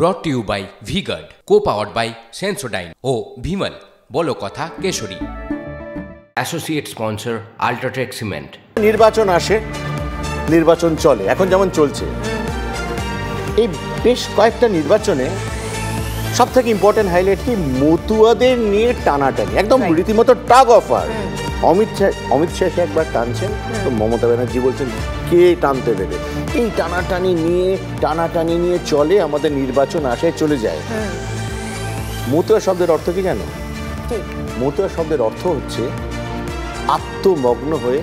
ব্রট to you by V-Guard, co-powered by Sensodyne ও ভিমল বলো কথা কেশরী। Associate sponsor UltraTech cement. নির্বাচন আসে, নির্বাচন চলে, এখন যেমন চলছে। এই বেশ কয়েকটা নির্বাচনে সব থেকে ইম্পর্টেন্ট হাইলাইট কি, মতুয়াদের নিয়ে টানাটানি, একদম রীতিমতো টাগ অফার। অমিত শাহ একবার টানছেন, তো মমতা ব্যানার্জি বলছেন কে টানতে দেবে। এই টানাটানি নিয়ে চলে, আমাদের নির্বাচন আসে, চলে যায়। মতুয়া শব্দের অর্থ কি জানো? মতুয়া শব্দের অর্থ হচ্ছে আত্মমগ্ন হয়ে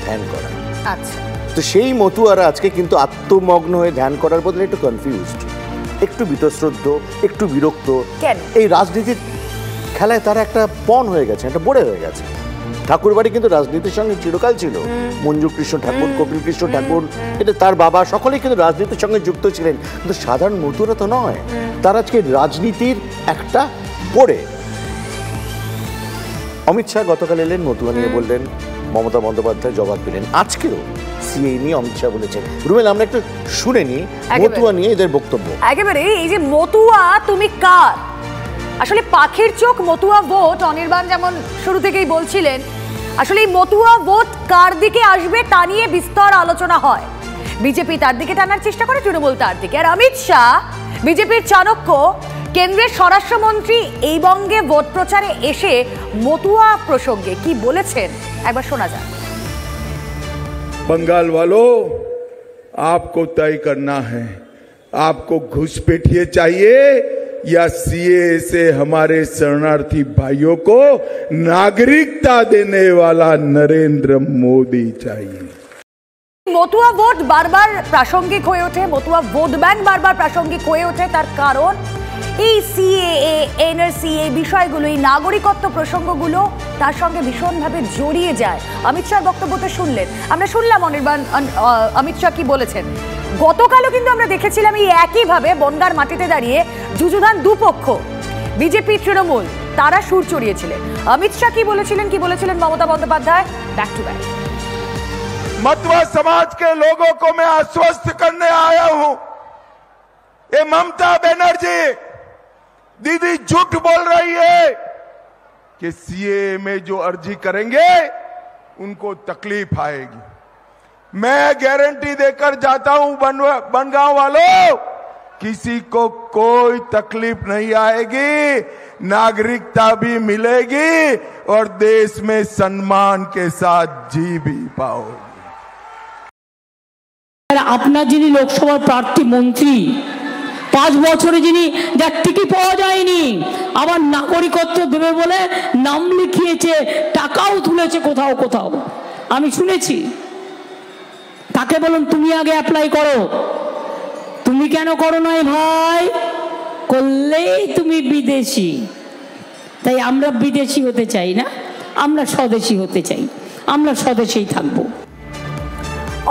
ধ্যান করা। আচ্ছা, তো সেই মতুয়ারা আজকে কিন্তু আত্মমগ্ন হয়ে ধ্যান করার বদলে একটু কনফিউজড, একটু বীতশ্রদ্ধ, একটু বিরক্ত। এই রাজনীতির খেলায় তারা একটা পণ হয়ে গেছে, একটা বোড়ে হয়ে গেছে। ঠাকুরবাড়ি কিন্তু রাজনীতির সঙ্গে চিরকাল ছিল। মঞ্জু কৃষ্ণ ঠাকুর, কপিল কৃষ্ণ ঠাকুর, এটা তার বাবা, সকলেই কিন্তু রাজনীতির সঙ্গে যুক্ত ছিলেন। কিন্তু সাধারণ মতুয়ারা তো নয়, তারা আজকে রাজনীতির একটা বোড়ে। অমিত শাহ গতকাল এলেন, মতুয়া নিয়ে বললেন, মমতা বন্দ্যোপাধ্যায় জবাব দিলেন। আজকেও সিএ নিয়ে অমিত শাহ বলেছেন। রুমেল, আমরা একটু শুনে নিই মতুয়া নিয়ে এদের বক্তব্য। একেবারে এই যে মতুয়া তুমি কার, আসলে পাখির চোখ মতুয়া ভোট, অনির্বাণ যেমন শুরু থেকেই বলছিলেন, আসলে এই মতুয়া ভোট কার দিকে আসবে তা নিয়ে বিস্তর আলোচনা হয়। বিজেপি তার দিকে টানার চেষ্টা করে, তৃণমূল তার দিকে। আর অমিত শাহ, বিজেপির চাণক্য, কেন্দ্রের স্বরাষ্ট্রমন্ত্রী এই বঙ্গে ভোট প্রচারে এসে মতুয়া প্রসঙ্গে কি বলেছেন একবার শোনা যাক। बंगाल वालों, आपको तय करना है, आपको घुसपैठिए चाहिए या सीए से हमारे शरणार्थी भाइयों को नागरिकता देने वाला नरेंद्र मोदी चाहिए। মতুয়া ভোট বারবার প্রাসঙ্গিক হয়ে ওঠে, মতুয়া ভোট ব্যাংক বারবার প্রাসঙ্গিক হয়ে ওঠে। তার কারণ এই সিএএ, এনআরসি, এই বিষয়গুলো, এই নাগরিকত্ব প্রসঙ্গগুলো তার সঙ্গে ভীষণভাবে জড়িয়ে যায়। অমিত শাহর বক্তব্যটা শুনলেন, আমরা শুনলাম অনির্বাণ অমিত শাহ কি বলেছেন। গতকালও কিন্তু আমরা দেখেছিলাম এই একইভাবে বনগাঁর মাটিতে দাঁড়িয়ে যুযুধান দুপক্ষ, বিজেপি তৃণমূল, তারা সুর চড়িয়েছিলেন। অমিত শাহ কি বলেছিলেন Mamata Bandyopadhyay, back to back. Matua समाज के लोगों को मैं आश्वस्त करने आया हूं, ये ममता बनर्जी दीदी झूठ बोल रही है कि सीए में जो अर्जी करेंगे उनको तकलीफ आएगी। मैं गारंटी देकर जाता हूं बनगांव वालों, किसी को कोई तकलीफ नहीं आएगी, नागरिकता भी मिलेगी और देश में सम्मान के साथ जी भी पाओगे। আপনার যিনি লোকসভার প্রার্থী মন্ত্রী, 5 বছরে যিনি যার টিকিট পাওয়া যায়নি, আবার নাগরিকত্ব দেবে বলে নাম লিখিয়েছে, টাকাও তুলেছে কোথাও কোথাও, আমি শুনেছি। তাকে বলুন তুমি আগে অ্যাপ্লাই করো। তুমি কেন করো নাই ভাই? করলেই তুমি বিদেশি। তাই আমরা বিদেশি হতে চাই না, আমরা স্বদেশি হতে চাই, আমরা স্বদেশেই থাকবো।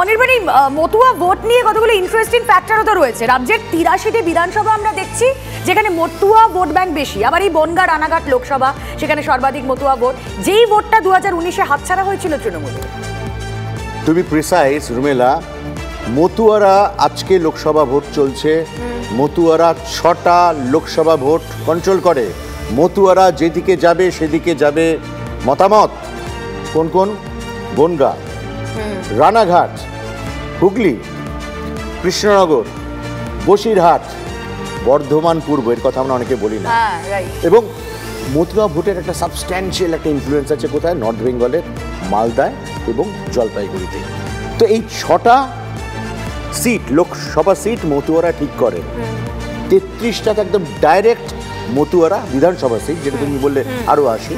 অনির্বাণ, মতুয়া ভোট নিয়ে কতগুলো ইন্টারেস্টিং ফ্যাক্টরও তো রয়েছে। রাজ্যের 83টি বিধানসভা আমরা দেখছি যেখানে মতুয়া ভোট ব্যাংক বেশি। আবার এই বনগাঁ রানাঘাট লোকসভা, সেখানে সর্বাধিক মতুয়া ভোট, যেই ভোটটা 2019-এ হাতছাড়া হয়েছিল তৃণমূলের। তুমি প্রিসাইজ রুমেলা, মতুয়ারা আজকে লোকসভা ভোট চলছে, মতুয়ারা 6টা লোকসভা ভোট কন্ট্রোল করে। মতুয়ারা যেদিকে যাবে সেদিকে যাবে মতামত। কোন কোন? বনগাঁ, রানাঘাট, হুগলি, কৃষ্ণনগর, বসিরহাট, বর্ধমান পূর্ব, এর কথা আমরা অনেকে বলি না। এবং মতুয়া ভোটের একটা সাবস্ট্যান্সিয়াল একটা ইনফ্লুয়েন্স আছে কোথায়? নর্থ বেঙ্গলের মালদায় এবং জলপাইগুড়িতে। তো এই 6টা সিট, লোকসভা সিট মতুয়ারা ঠিক করেন। 33টাতে একদম ডাইরেক্ট মতুয়ারা বিধানসভা সিট, যেটা তুমি বললে আরো 80,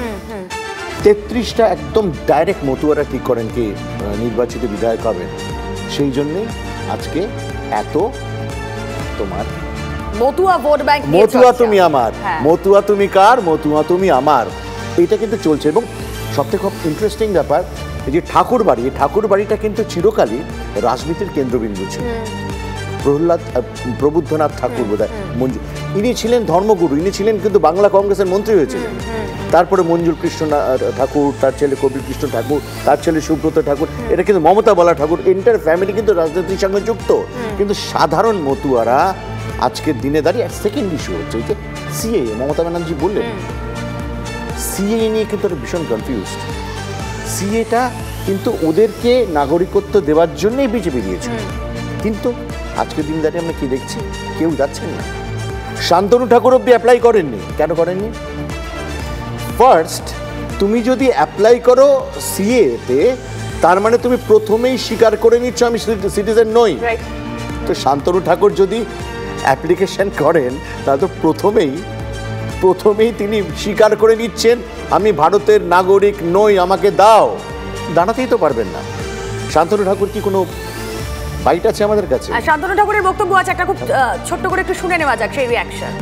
33টা একদম ডাইরেক্ট মতুয়ারা ঠিক করেন কি নির্বাচিত বিধায়ক হবেন। সেই জন্যে আজকে এত তোমার মতুয়া ভোট ব্যাংক, মতুয়া তুমি আমার, মতুয়া তুমি কার, মতুয়া তুমি আমার, এটা কিন্তু চলছে। এবং সবথেকে খুব ইন্টারেস্টিং ব্যাপার, এই যে ঠাকুরবাড়ি, এই ঠাকুরবাড়িটা কিন্তু চিরকালই রাজনীতির কেন্দ্রবিন্দু ছিল। প্রবুদ্ধনাথ ঠাকুর বোধহয় মঞ্জু, ইনি ছিলেন ধর্মগুরু, ইনি ছিলেন কিন্তু বাংলা কংগ্রেসের মন্ত্রী হয়েছিলেন। তারপরে মঞ্জুর কৃষ্ণ ঠাকুর, তার ছেলে কবির কৃষ্ণ ঠাকুর, তার ছেলে সুব্রত ঠাকুর, এটা কিন্তু মমতা বলা ঠাকুর, এন্টার ফ্যামিলি কিন্তু রাজনীতির সঙ্গে যুক্ত। কিন্তু সাধারণ মতুয়ারা আজকের দিনে দাঁড়িয়ে সেকেন্ড ইস্যু হচ্ছে এই যে সিএ, মমতা ব্যানার্জি বললেন সিএ নিয়ে কিন্তু ভীষণ কনফিউজড। সিএটা কিন্তু ওদেরকে নাগরিকত্ব দেওয়ার জন্যই বিজেপি দিয়েছে, কিন্তু আজকের দিন দাঁড়িয়ে আমরা কি দেখছি, কেউ যাচ্ছেন না। শান্তনু ঠাকুর অব্দি অ্যাপ্লাই করেননি, কেন করেননি? ফার্স্ট, তুমি যদি অ্যাপ্লাই করো সিএতে, তার মানে তুমি প্রথমেই স্বীকার করে নিচ্ছ আমি সিটিজেন নই। তো শান্তনু ঠাকুর যদি অ্যাপ্লিকেশন করেন তাহলে তো প্রথমেই তিনি স্বীকার করে নিচ্ছেন আমি ভারতের নাগরিক নই, আমাকে দাও। দাঁড়াতেই তো পারবেন না। শান্তনু ঠাকুর কি কোনো বাইট আছে আমাদের কাছে? শান্তনু ঠাকুরের বক্তব্য আছে, একটা খুব ছোট্ট করে একটু শুনে নেওয়া যাক সেই রিয়াকশন।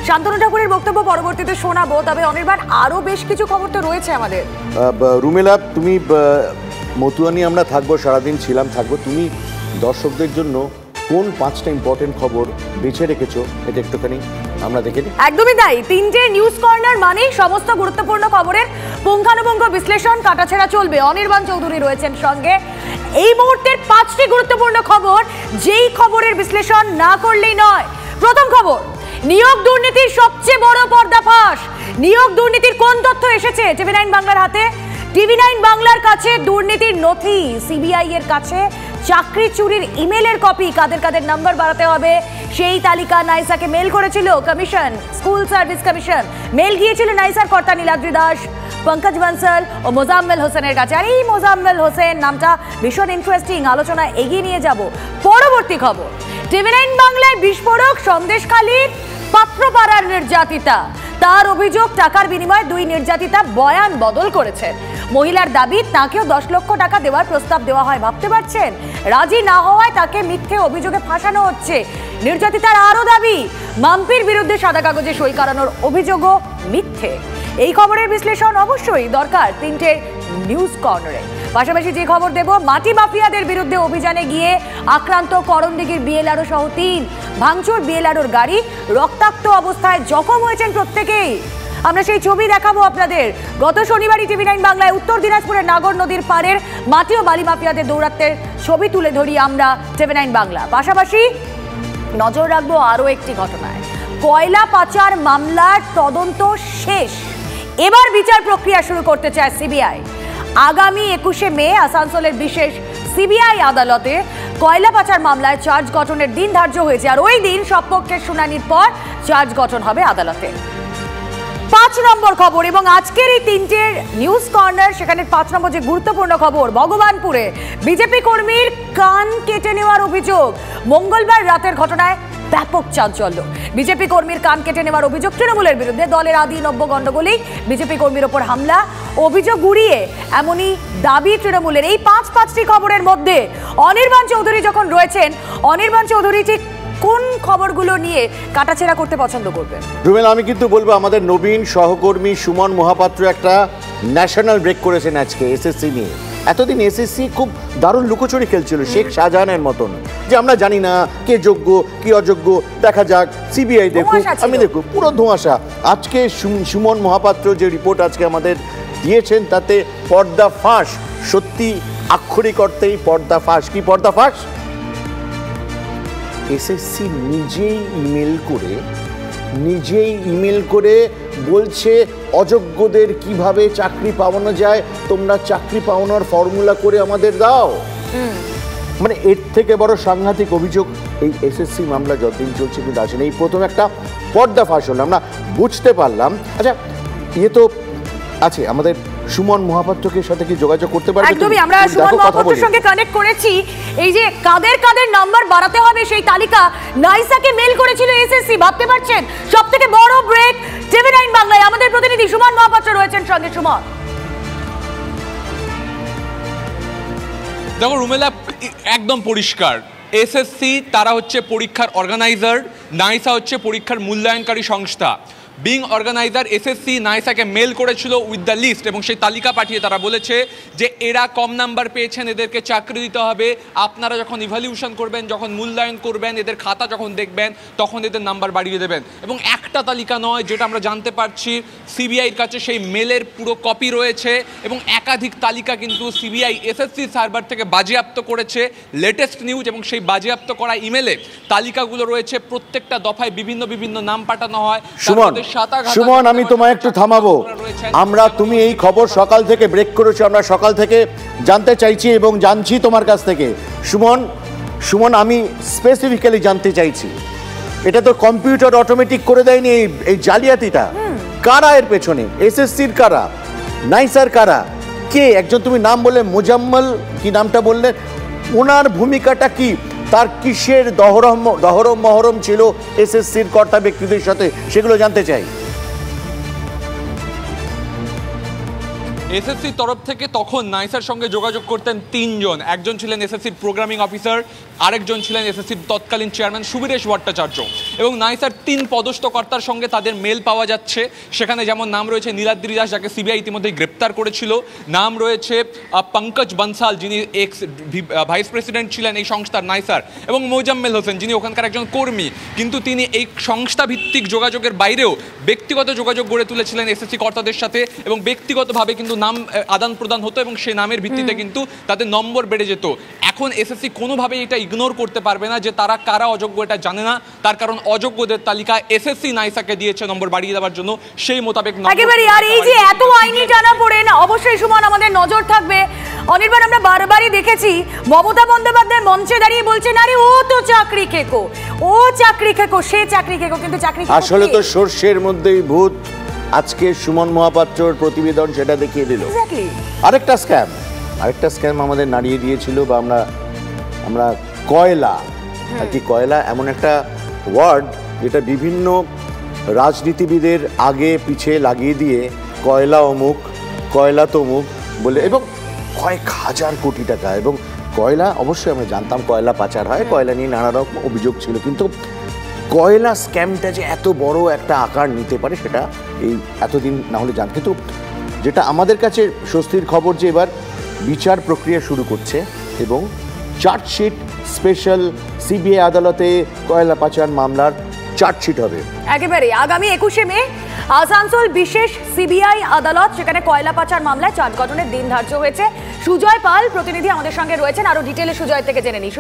শান্তনু ঠাকুরের বক্তব্য পরবর্তীতে শোনাবো, তবে অনির্বাণ আরো বেশ কিছু খবর তো রয়েছে আমাদের। রুমেলা, তুমি মতুয়া নিয়ে আমরা থাকবো, সারাদিন ছিলাম থাকবো, তুমি দর্শকদের জন্য কোন 5টা ইম্পর্টেন্ট খবর বেছে রেখেছো এটা একটুখানি আমরা দেখে নিই। একদমই তাই, 3টে নিউজ কর্নার মানেই সমস্ত গুরুত্বপূর্ণ খবরের পুঙ্খানুপুঙ্খ বিশ্লেষণ, কাটাছেড়া চলবে। অনির্বাণ চৌধুরী রয়েছেন সঙ্গে। এই মুহূর্তের 5টি গুরুত্বপূর্ণ খবর, যেই খবরের বিশ্লেষণ না করলেই নয়। প্রথম খবর, নিয়োগ দুর্নীতির সবচেয়ে বড় পর্দাফাঁস। নিয়োগ দুর্নীতির কোন তথ্য এসেছে টিভি9 বাংলার হাতে? টিভি9 বাংলার কাছে দুর্নীতির নথি, সিবিআই এর কাছে চাকরি চুরির ইমেলের কপি, কাদের কাদের নাম্বার বাড়াতে হবে সেই তালিকা নাইসাকে মেল করেছিল commission, school service commission. Mail গিয়েছিল নাইসার কর্তা নীলাদ্রি দাস, পঙ্কজ বানসাল ও মোজাম্মেল হোসেনের কাছে। আর এই মোজাম্মেল হোসেন নামটা ভীষণ ইন্টারেস্টিং, আলোচনা এগিয়ে নিয়ে যাব। পরবর্তী খবর, টিভি9 বাংলায় বিস্ফোরক, সন্দেশখালীর পাত্রপাড়ার নির্যাতিতা। তার অভিযোগ টাকার বিনিময়ে 2 নির্যাতিতা বয়ান বদল করেছেন। মহিলার দাবি তাকেও 10 লক্ষ টাকা দেওয়ার প্রস্তাব দেওয়া হয়। ভাবতে পারছেন, রাজি না হওয়ায় তাকে মিথ্যে অভিযোগে ফাঁসানো হচ্ছে। নির্যাতিতার আরও দাবি মাম্পির বিরুদ্ধে সাদা কাগজে সই করানোর অভিযোগও মিথ্যে। এই খবরের বিশ্লেষণ অবশ্যই দরকার 3টে নিউজ কর্নারে। পাশাপাশি যে খবর দেব, মাটি মাফিয়াদের বিরুদ্ধে অভিযানে গিয়ে আক্রান্ত করণদিঘির বিএলআরও সহ 3, ভাঙচুর বিএলআরওর গাড়ি, রক্তাক্ত অবস্থায় জখম হয়েছেন প্রত্যেকেই। আমরা সেই ছবি দেখাবো আপনাদের। গত শনিবারই টিভি9 বাংলায় উত্তর দিনাজপুরের নাগর নদীর পাড়ের মাটি ও বালি মাফিয়াদের দৌরাত্মের ছবি তুলে ধরি আমরা টিভি9 বাংলা। পাশাপাশি নজর রাখবো আরও একটি ঘটনায়, কয়লা পাচার মামলার তদন্ত শেষ, এবার বিচার প্রক্রিয়া শুরু করতে চায় সিবিআই। আগামী 21শে মে আসানসোলের বিশেষ সিবিআই আদালতে কয়লা পাচার মামলায় চার্জ গঠনের দিন ধার্য হয়েছে, আর ওই দিন সব পক্ষের শুনানির পর চার্জ গঠন হবে আদালতে। 5 নম্বর খবর, এবং আজকের এই 3টে নিউজ কর্নার, সেখানে 5 নম্বর যে গুরুত্বপূর্ণ খবর, ভগবানপুরে বিজেপি কর্মীর কান কেটে নেওয়ার অভিযোগ। মঙ্গলবার রাতের ঘটনায় ব্যাপক চাঞ্চল্য। বিজেপি কর্মীর কান কেটে নেওয়ার অভিযোগ তৃণমূলের বিরুদ্ধে। দলের আদি নব্য গণ্ডগোলেই বিজেপি কর্মীর ওপর হামলা, অভিযোগ উড়িয়ে এমনই দাবি তৃণমূলের। এই 5টি খবরের মধ্যে অনির্বাণ চৌধুরী যখন রয়েছেন, অনির্বাণ চৌধুরী ঠিক কোন খবরগুলো নিয়ে কাটাছেড়া করতে পছন্দ করবেন? রুমেলা, আমি কিন্তু বলবো আমাদের নবীন সহকর্মী সুমন মহাপাত্র একটা ন্যাশনাল ব্রেক করেছেন আজকে এসএসসি নিয়ে। এতদিন এসএসসি খুব দারুণ লুকোচুরি খেলছিল, শেখ শাহজাহানের মতন, যে আমরা জানি না কে যোগ্য কি অযোগ্য, দেখা যাক, সিবিআই দেখুক, আমি দেখুক, পুরো ধোঁয়াশা। আজকে সুমন মহাপাত্র যে রিপোর্ট আজকে আমাদের দিয়েছেন তাতে পর্দা ফাঁস, সত্যি আক্ষরিক অর্থেই পর্দা ফাঁস। কি পর্দা ফাঁস? এসএসসি নিজেই ইমেল করে বলছে অযোগ্যদের কিভাবে চাকরি পাওয়ানো যায়, তোমরা চাকরি পাওয়ানোর ফর্মুলা করে আমাদের দাও। মানে এর থেকে বড় সাংঘাতিক অভিযোগ এই এসএসসি মামলা যতদিন চলছে কিন্তু আসেনি। এই প্রথম একটা পর্দা ফাঁস হলো, আমরা বুঝতে পারলাম। আচ্ছা, ইয়ে তো আছে আমাদের সুমন মহাপাত্রকে সাথে কি যোগাযোগ করতে পারবে? একদমই, আমরা সুমন মহাপাত্রের সঙ্গে কানেক্ট করেছি। এই যে কাদের কাদের নাম্বার বাড়াতে হবে সেই তালিকা নাইসাকে মেল করেছিল এসএসসি। ভাবতে পারছেন, সবথেকে বড় ব্রেক টিভি9 বাংলায়। আমাদের প্রতিনিধি সুমন মহাপাত্র রয়েছেন সঙ্গে। সুমন, দেখো রুমেলা, একদম পরিষ্কার, এসএসসি তারা হচ্ছে পরীক্ষার অর্গানাইজার, নাইসা হচ্ছে পরীক্ষার মূল্যায়নকারী সংস্থা। বিং অর্গানাইজার এসএসসি নাইসাকে মেল করেছিল উইথ দ্য লিস্ট, এবং সেই তালিকা পাঠিয়ে তারা বলেছে যে এরা কম নাম্বার পেয়েছেন, এদেরকে চাকরি দিতে হবে। আপনারা যখন ইভ্যালুয়েশন করবেন, যখন মূল্যায়ন করবেন, এদের খাতা যখন দেখবেন, তখন এদের নাম্বার বাড়িয়ে দেবেন। এবং একটা তালিকা নয়, যেটা আমরা জানতে পারছি সিবিআইয়ের কাছে সেই মেলের পুরো কপি রয়েছে, এবং একাধিক তালিকা কিন্তু সিবিআই এসএসসি সার্ভার থেকে বাজেয়াপ্ত করেছে। লেটেস্ট নিউজ, এবং সেই বাজেয়াপ্ত করা ইমেলে তালিকাগুলো রয়েছে, প্রত্যেকটা দফায় বিভিন্ন বিভিন্ন নাম পাঠানো হয়। সুমন, আমি তোমায় একটু থামাবো। তুমি এই খবর সকাল থেকে ব্রেক করেছো, আমরা সকাল থেকে জানতে চাইছি এবং জানছি তোমার কাছ থেকে। সুমন, আমি স্পেসিফিক্যালি জানতে চাইছি, এটা তো কম্পিউটার অটোমেটিক করে দেয়নি এই জালিয়াতিটা? কারা এর পেছনে? এসএসসির কারা? নাইসার কারা? কে? একজন তুমি নাম বললে, মোজাম্মেল, কি নামটা বললে, ওনার ভূমিকাটা কি? তার কিসের দহরম মহরম ছিল এসএসসির কর্তা ব্যক্তিদের সাথে, সেগুলো জানতে চাই। এসএসসির তরফ থেকে তখন নাইসার সঙ্গে যোগাযোগ করতেন তিনজন। একজন ছিলেন এসএসসির প্রোগ্রামিং অফিসার, আরেকজন ছিলেন এসএসসির তৎকালীন চেয়ারম্যান সুবীরেশ ভট্টাচার্য, এবং নাইসার 3 পদস্থ কর্তার সঙ্গে তাদের মেল পাওয়া যাচ্ছে। সেখানে যেমন নাম রয়েছে নীলাদ্রি দাস, যাকে সিবিআই ইতিমধ্যেই গ্রেপ্তার করেছিল। নাম রয়েছে পঙ্কজ বনসাল, যিনি এক্স ভাইস প্রেসিডেন্ট ছিলেন এই সংস্থার নাইসার, এবং মোজাম্মেল হোসেন, যিনি ওখানকার একজন কর্মী, কিন্তু তিনি এই সংস্থা ভিত্তিক যোগাযোগের বাইরেও ব্যক্তিগত যোগাযোগ গড়ে তুলেছিলেন এসএসসি কর্তাদের সাথে, এবং ব্যক্তিগতভাবে কিন্তু নাম আদান প্রদান হতো, এবং সেই নামের ভিত্তিতে কিন্তু তাদের নম্বর বেড়ে যেত। এখন এসএসসি কোনোভাবেই এটা ইগনোর করতে পারবে না যে তারা কারা অযোগ্য, এটা জানে না। তার কারণ অযোগ্যদের তালিকা এসএসসি নাইসাকে দিয়েছে নম্বর বাড়িয়ে দেওয়ার জন্য, সেই মোতাবেক একেবারে। আর এই যে এত আইনি টানা পড়েন, অবশ্যই সুমন আমাদের নজর থাকবে। অনির্বাণ, আমরা বারবারই দেখেছি মমতা বন্দ্যোপাধ্যায় মঞ্চে দাঁড়িয়ে বলছেন, আরে ও তো চাকরি খেকো, ও চাকরি খেকো, সে চাকরি খেকো, কিন্তু চাকরি আসলে তো সর্ষের মধ্যেই ভূত। আজকে সুমন মহাপাত্রর প্রতিবেদন সেটা দেখিয়ে দিল। আরেকটা স্ক্যাম আমাদের নাড়িয়ে দিয়েছিল, বা আমরা কয়লা, আর কি কয়লা এমন একটা ওয়ার্ড যেটা বিভিন্ন রাজনীতিবিদের আগে পিছে লাগিয়ে দিয়ে কয়লা অমুক, কয়লা তমুক বলে, এবং কয়েক হাজার কোটি টাকা। এবং কয়লা, অবশ্যই আমরা জানতাম কয়লা পাচার হয়, কয়লা নিয়ে নানা রকম অভিযোগ ছিল, কিন্তু কয়লা স্ক্যামটা যে এত বড় একটা আকার নিতে পারে সেটা এই এতদিন না হলে জান। কিন্তু যেটা আমাদের কাছে স্বস্তির খবর, যে এবার বিচার প্রক্রিয়া শুরু করছে, এবং চার্জশিট স্পেশাল সিবিআই আদালতে কয়লা পাচার মামলার চার্জশিট হবে একেবারে আগামী 21শে মে। আসানসোল বিশেষ সিবিআই আদালত, সেখানে কয়লা পাচার মামলায় চার্জ গঠনের দিন ধার্য হয়েছে। সুজয় পাল প্রতিনিধি আমাদের সঙ্গে রয়েছেন, আরো ডিটেলে সুজয় থেকে জেনে নিই।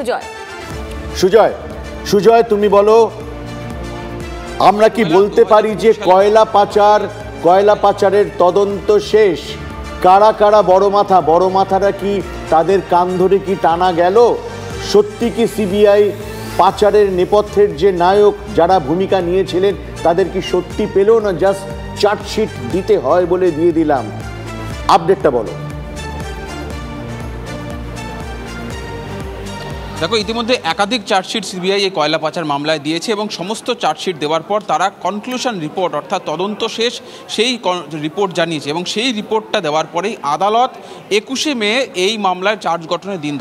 সুজয়, তুমি বলো, আমরা কি বলতে পারি যে কয়লা পাচারের তদন্ত শেষ? কারা কারা বড় মাথারা কি তাদের কান ধরে কি টানা গেল? সত্যি কি সিবিআই পাচারের নেপথ্যের যে নায়ক, যারা ভূমিকা নিয়েছিলেন, তাদের কি সত্যি পেল, না জাস্ট চার্জশিট দিতে হয় বলে দিয়ে দিলাম? আপডেটটা বলো। দেখো, ইতিমধ্যে একাধিক চার্জশিট সিবিআই এই কয়লা পাচার মামলায় দিয়েছে, এবং সমস্ত চার্জশিট দেওয়ার পর তারা কনক্লুশন রিপোর্ট, অর্থাৎ তদন্ত শেষ, সেই রিপোর্ট জানিয়েছে, এবং সেই রিপোর্টটা দেওয়ার পরেই আদালত 21শে মে এই মামলায় চার্জ গঠনের দিন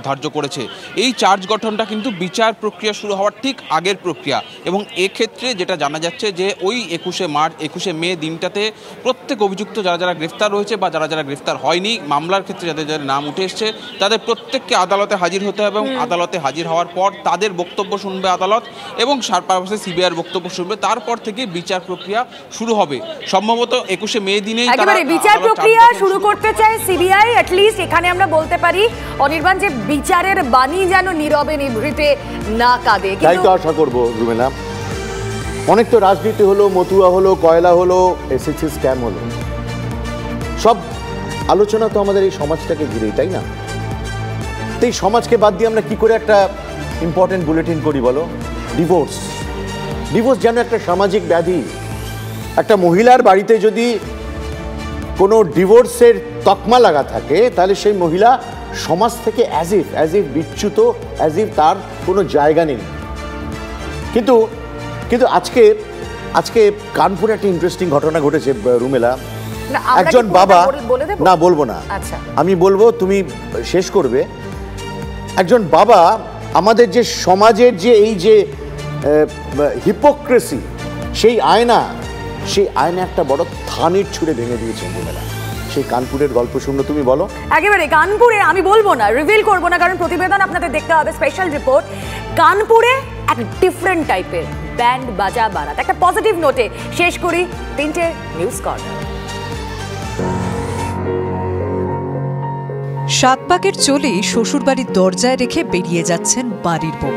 ধার্য করেছে। এই চার্জ গঠনটা কিন্তু বিচার প্রক্রিয়া শুরু হওয়ার ঠিক আগের প্রক্রিয়া, এবং এক্ষেত্রে যেটা জানা যাচ্ছে যে ওই 21শে মে দিনটাতে প্রত্যেক অভিযুক্ত যারা গ্রেফতার হয়েছে বা যারা গ্রেফতার হয়নি, মামলার ক্ষেত্রে যাদের নাম উঠে এসছে, তাদের প্রত্যেককে আদালতে হাজির হতে হবে, এবং আদালতে হাজির হওয়ার পর তাদের বক্তব্য শুনবে আদালত, এবং পাশাপাশি সিবিআইয়ের বক্তব্য শুনবে। তারপর থেকে বিচার প্রক্রিয়া শুরু হবে, সম্ভবত 21শে মে দিনেই বিচার প্রক্রিয়া শুরু করতে চায় সিবিআই। অ্যাটলিস্ট এখানে আমরা বলতে পারি অনির্বাণ, যে বিচারের বাণী যেন নীরবে নিভৃতে না কাঁদে। তাই তো আশা করবো রুমেলা। অনেক তো রাজনীতি হলো, মতুয়া হলো, কয়লা হলো, এসএসসি স্ক্যাম হলো, সব আলোচনা তো আমাদের এই সমাজটাকে ঘিরেই, তাই না? এই সমাজকে বাদ দিয়ে আমরা কি করে একটা ইম্পর্টেন্ট বুলেটিন করি বলো? ডিভোর্স যেন একটা সামাজিক ব্যাধি। একটা মহিলার বাড়িতে যদি কোনো ডিভোর্সের তকমা লাগা থাকে, তাহলে সেই মহিলা সমাজ থেকে অ্যাজ ইফ বিচ্যুত, অ্যাজ ইফ তার কোনো জায়গা নেই। কিন্তু আজকে কানপুরে একটা ইন্টারেস্টিং ঘটনা ঘটেছে রুমেলা। একজন বাবা, না বলবো না, আমি বলবো, তুমি শেষ করবে। একজন বাবা আমাদের যে সমাজের যে এই যে হিপোক্রেসি, সেই আয়না, সেই আয়না একটা বড় থানির ছুঁড়ে ভেঙে দিয়েছেন রুমেলা। সেই কানপুরের গল্প শুনলো, তুমি বলো। একেবারে কানপুরে আমি বলবো না, রিভিল করবো না, কারণ প্রতিবেদন আপনাদের দেখতে হবে, স্পেশাল রিপোর্ট। কানপুরে এক ডিফারেন্ট টাইপের ব্যান্ড বাজা বারাত। একটা পজিটিভ নোটে শেষ করি 3টে নিউজ কর্নার। 7 পাকের চলে শ্বশুরবাড়ির দরজায় রেখে বেরিয়ে যাচ্ছেন বাড়ির বউ।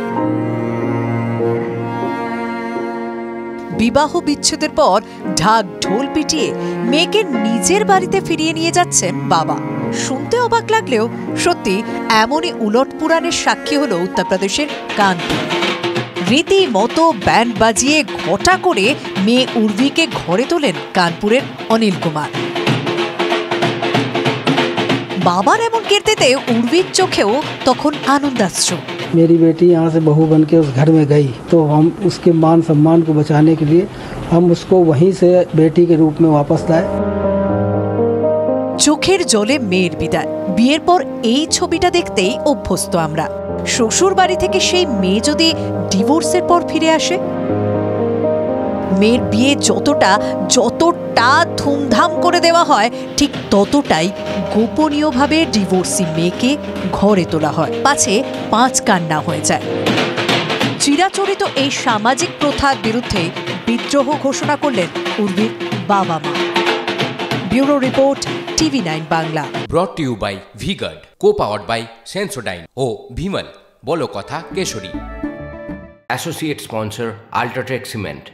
বিবাহ বিচ্ছেদের পর ঢাক ঢোল পিটিয়ে মেয়েকে নিজের বাড়িতে ফিরিয়ে নিয়ে যাচ্ছেন বাবা। শুনতে অবাক লাগলেও সত্যি এমনই উলট পুরাণের সাক্ষী হলো উত্তরপ্রদেশের কানপুর। রীতিমতো ব্যান্ড বাজিয়ে ঘটা করে মেয়ে উর্ভিকে ঘরে তোলেন কানপুরের অনিল কুমার। বাবার এমন কীর্তিতে উর্ভির চোখেও তখন আনন্দাশ্রু। मेरी बेटी यहाँ से बहू बन के उस घर में गई तो हम उसके मान सम्मान को बचाने के लिए हम उसको वहीं से बेटी के रूप में वापस लाए। চোখের জলে মেয়ের বিদায়। বিয়ের পর এই ছবিটা দেখতেই অভ্যস্ত আমরা। শ্বশুর বাড়ি থেকে সেই মেয়ে যদি ডিভোর্সের পর ফিরে আসে, মেয়ের বিয়ে যতটা ধুমধাম করে দেওয়া হয়, ঠিক ততটাই গোপনীয়ভাবে ডিভোর্সি মেয়েকে ঘরে তোলা হয়, পাছে 5 কান্না হয়ে যায়। চিরাচরিত এই সামাজিক প্রথার বিরুদ্ধে বিদ্রোহ ঘোষণা করলেন উর্ভির বাবা মা। Bureau report, TV9 Bangla. Brought to you by V-Guard, co-powered by Sensodyne ও ভিমল বলো কথা কেশরী। Associate sponsor UltraTech cement.